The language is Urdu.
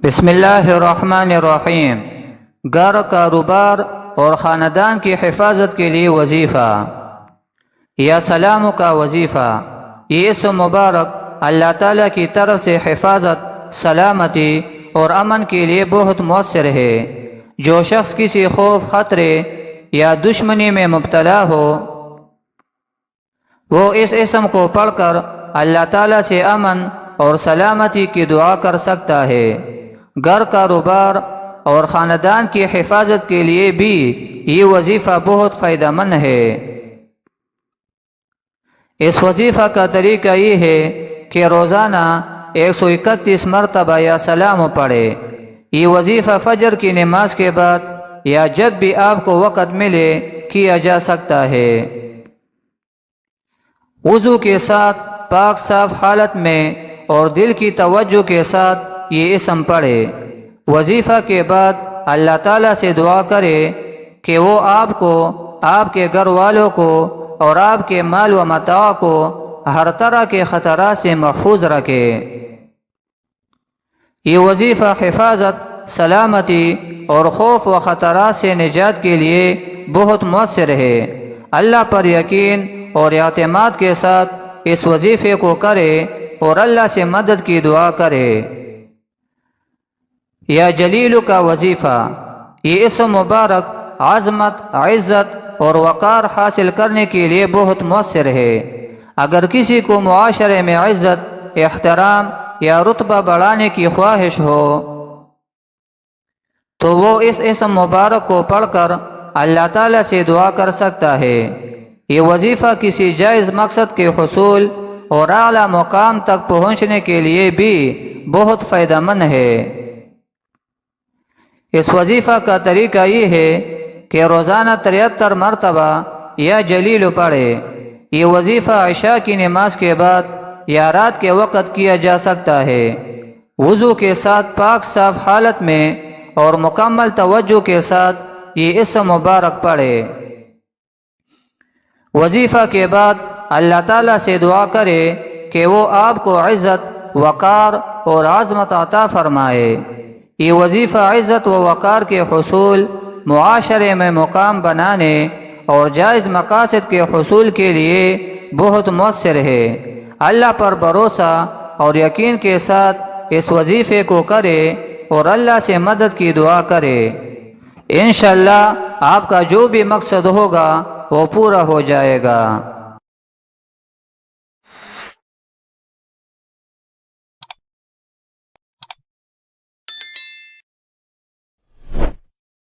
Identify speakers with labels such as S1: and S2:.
S1: بسم اللہ الرحمن الرحیم۔ گھر، کاروبار اور خاندان کی حفاظت کے لیے وظیفہ یا سلام کا وظیفہ۔ یہ اسم مبارک اللہ تعالیٰ کی طرف سے حفاظت، سلامتی اور امن کے لیے بہت مؤثر ہے۔ جو شخص کسی خوف، خطرے یا دشمنی میں مبتلا ہو وہ اس اسم کو پڑھ کر اللہ تعالیٰ سے امن اور سلامتی کی دعا کر سکتا ہے۔ گھر، کاروبار اور خاندان کی حفاظت کے لیے بھی یہ وظیفہ بہت فائدہ مند ہے۔ اس وظیفہ کا طریقہ یہ ہے کہ روزانہ 131 مرتبہ یا سلام پڑھے۔ یہ وظیفہ فجر کی نماز کے بعد یا جب بھی آپ کو وقت ملے کیا جا سکتا ہے۔ وضو کے ساتھ پاک صاف حالت میں اور دل کی توجہ کے ساتھ یہ اسم پڑھے۔ وظیفہ کے بعد اللہ تعالیٰ سے دعا کرے کہ وہ آپ کو، آپ کے گھر والوں کو اور آپ کے مال و متاع کو ہر طرح کے خطرات سے محفوظ رکھے۔ یہ وظیفہ حفاظت، سلامتی اور خوف و خطرات سے نجات کے لیے بہت مؤثر ہے۔ اللہ پر یقین اور اعتماد کے ساتھ اس وظیفے کو کرے اور اللہ سے مدد کی دعا کرے۔ یا جلیل کا وظیفہ۔ یہ اسم مبارک عظمت، عزت اور وقار حاصل کرنے کے لیے بہت مؤثر ہے۔ اگر کسی کو معاشرے میں عزت، احترام یا رتبہ بڑھانے کی خواہش ہو تو وہ اس اسم مبارک کو پڑھ کر اللہ تعالیٰ سے دعا کر سکتا ہے۔ یہ وظیفہ کسی جائز مقصد کے حصول اور اعلیٰ مقام تک پہنچنے کے لیے بھی بہت فائدہ مند ہے۔ اس وظیفہ کا طریقہ یہ ہے کہ روزانہ 73 مرتبہ یا جلیل پڑھے۔ یہ وظیفہ عشاء کی نماز کے بعد یا رات کے وقت کیا جا سکتا ہے۔ وضو کے ساتھ پاک صاف حالت میں اور مکمل توجہ کے ساتھ یہ اسم مبارک پڑھے۔ وظیفہ کے بعد اللہ تعالیٰ سے دعا کرے کہ وہ آپ کو عزت، وقار اور عظمت عطا فرمائے۔ یہ وظیفہ عزت و وقار کے حصول، معاشرے میں مقام بنانے اور جائز مقاصد کے حصول کے لیے بہت مؤثر ہے۔ اللہ پر بھروسہ اور یقین کے ساتھ اس وظیفے کو کرے اور اللہ سے مدد کی دعا کرے۔ انشاءاللہ آپ کا جو بھی مقصد ہوگا وہ پورا ہو جائے گا۔